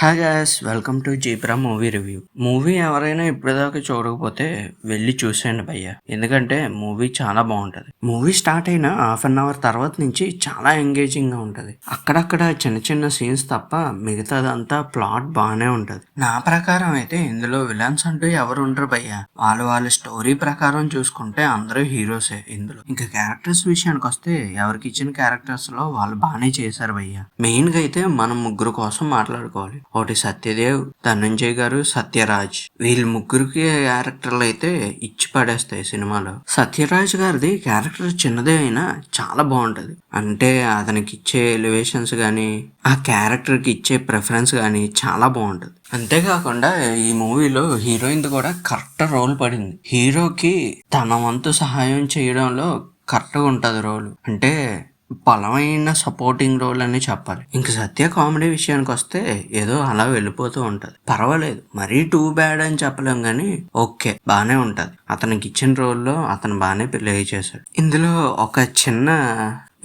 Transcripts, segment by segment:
Hi guys, welcome to zebra movie review. Movie ఎవరైనా ఇప్పటిదాకా చూడకపోతే వెళ్ళి చూసేయండి భయ్య. ఎందుకంటే మూవీ చాలా బాగుంటది. మూవీ స్టార్ట్ అయిన హాఫ్ అన్ అవర్ తర్వాత నుంచి చాలా ఎంగేజింగ్ గా ఉంటది. అక్కడక్కడ చిన్న చిన్న సీన్స్ తప్ప మిగతాదంతా ప్లాట్ బాగానే ఉంటది. నా ప్రకారం అయితే ఇందులో విలన్స్ అంటూ ఎవరు ఉండరు భయ్య. వాళ్ళ స్టోరీ ప్రకారం చూసుకుంటే అందరూ హీరోసే ఇందులో. ఇంకా క్యారెక్టర్స్ విషయానికి వస్తే ఎవరికి ఇచ్చిన క్యారెక్టర్స్ లో వాళ్ళు బాగానే చేశారు భయ్య. మెయిన్ గా అయితే మనం ముగ్గురు కోసం మాట్లాడుకోవాలి. ఒకటి సత్యదేవ్, ధనంజయ్ గారు, సత్యరాజ్. వీళ్ళ ముగ్గురికి క్యారెక్టర్లు అయితే ఇచ్చి పడేస్తాయి సినిమాలో. సత్యరాజ్ గారిది క్యారెక్టర్ చిన్నదే అయినా చాలా బాగుంటది. అంటే అతనికి ఇచ్చే ఎలివేషన్స్ గానీ, ఆ క్యారెక్టర్ కి ఇచ్చే ప్రిఫరెన్స్ గానీ చాలా బాగుంటది. అంతేకాకుండా ఈ మూవీలో హీరోయిన్ కూడా కరెక్ట్ రోల్ పడింది. హీరోకి తన వంతు సహాయం చేయడంలో కరెక్ట్గా ఉంటది రోల్. అంటే బలమైన సపోర్టింగ్ రోల్ అని చెప్పాలి. ఇంక సత్య కామెడీ విషయానికి వస్తే ఏదో అలా వెళ్ళిపోతూ ఉంటది. పర్వాలేదు, మరీ టూ బ్యాడ్ అని చెప్పలేం గానీ ఓకే, బానే ఉంటది. అతనికి ఇచ్చిన రోల్లో అతను బాగానే ప్లే చేశాడు. ఇందులో ఒక చిన్న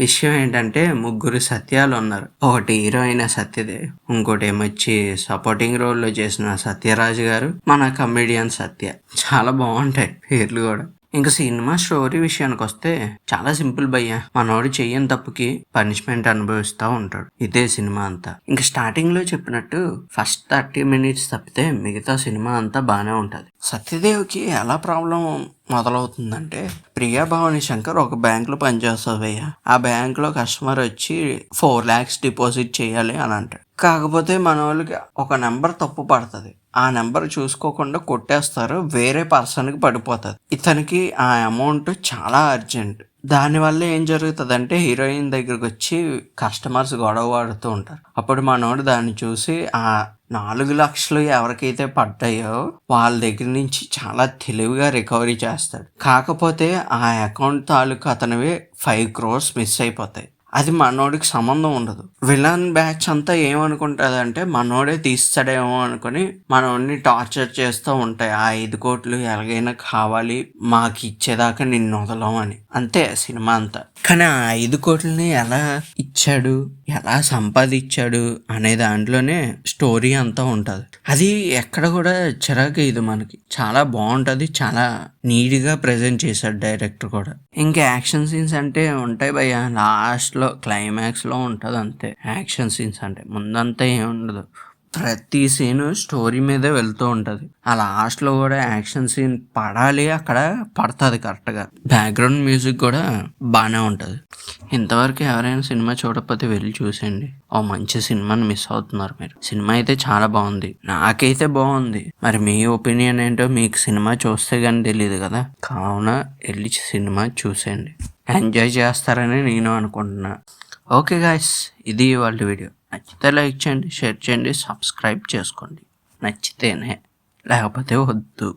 విషయం ఏంటంటే ముగ్గురు సత్యాలు ఉన్నారు. ఒకటి హీరోయిన్ సత్యదేవ్, ఇంకోటి ఏమొచ్చి సపోర్టింగ్ రోల్లో చేసిన సత్యరాజ్ గారు, మన కమెడియన్ సత్య. చాలా బాగుంటాయి పేర్లు కూడా. ఇంకా సినిమా స్టోరీ విషయానికి వస్తే చాలా సింపుల్ భయ్య. మనోడు చెయ్యని తప్పుకి పనిష్మెంట్ అనుభవిస్తూ ఉంటాడు. ఇదే సినిమా అంతా. ఇంకా స్టార్టింగ్ లో చెప్పినట్టు ఫస్ట్ 30 minutes తప్పితే మిగతా సినిమా అంతా బాగానే ఉంటది. సత్యదేవ్కి ఎలా ప్రాబ్లం మొదలవుతుందంటే, ప్రియా భవాని శంకర్ ఒక బ్యాంక్ లో పనిచేస్తుంది భయ్య. ఆ బ్యాంక్ లో కస్టమర్ వచ్చి 4 lakhs డిపాజిట్ చేయాలి అని అంటాడు. కాకపోతే మన వాళ్ళకి ఒక నెంబర్ తప్పు పడుతుంది. ఆ నెంబర్ చూసుకోకుండా కొట్టేస్తారు, వేరే పర్సన్కి పడిపోతుంది. ఇతనికి ఆ అమౌంట్ చాలా అర్జెంట్. దానివల్ల ఏం జరుగుతుంది అంటే, హీరోయిన్ దగ్గరకు వచ్చి కస్టమర్స్ గొడవ పడుతూ ఉంటారు. అప్పుడు మనోడు దాన్ని చూసి ఆ 4 లక్షలు ఎవరికైతే పడ్డాయో వాళ్ళ దగ్గర నుంచి చాలా తెలివిగా రికవరీ చేస్తాడు. కాకపోతే ఆ అకౌంట్ తాలూకు అతనివి 5 crores మిస్ అయిపోతాయి. అది మనోడికి సంబంధం ఉండదు. విలన్ బ్యాచ్ అంతా ఏమనుకుంటుంది అంటే, మనోడే తీస్తాడేమో అనుకుని మనోడిని టార్చర్ చేస్తూ ఉంటాయి. ఆ 5 కోట్లు ఎలాగైనా కావాలి, మాకు ఇచ్చేదాకా నిన్ను వదలం అని. అంతే సినిమా అంతా. కానీ ఆ 5 కోట్లని ఎలా ఇచ్చాడు, ఎలా సంపాదించాడు అనే దాంట్లోనే స్టోరీ అంతా ఉంటుంది. అది ఎక్కడ కూడా చిరాకు ఇది మనకి. చాలా బాగుంటుంది, చాలా నీట్గా ప్రజెంట్ చేశాడు డైరెక్టర్ కూడా. ఇంకా యాక్షన్ సీన్స్ అంటే ఉంటాయి భయ్య. లాస్ట్లో క్లైమాక్స్లో ఉంటుంది అంతే యాక్షన్ సీన్స్. అంటే ముందంతా ఏమి ఉండదు. ప్రతి సీను స్టోరీ మీదే వెళ్తూ ఉంటుంది. ఆ లాస్ట్లో కూడా యాక్షన్ సీన్ పడాలి, అక్కడ పడుతుంది కరెక్ట్గా. బ్యాక్గ్రౌండ్ మ్యూజిక్ కూడా బాగానే ఉంటుంది. ఇంతవరకు ఎవరైనా సినిమా చూడకపోతే వెళ్ళి చూసేయండి. ఓ మంచి సినిమాని మిస్ అవుతున్నారు మీరు. సినిమా అయితే చాలా బాగుంది, నాకైతే బాగుంది. మరి మీ ఒపీనియన్ ఏంటో మీకు సినిమా చూస్తే కానీ తెలియదు కదా. కావున వెళ్ళి సినిమా చూసేయండి, ఎంజాయ్ చేస్తారని నేను అనుకుంటున్నా. ఓకే గాయ్స్, ఇది ఇవాళ వీడియో. నచ్చితే లైక్ చేయండి, షేర్ చేయండి, సబ్స్క్రైబ్ చేసుకోండి. నచ్చితేనే, లేకపోతే వద్దు.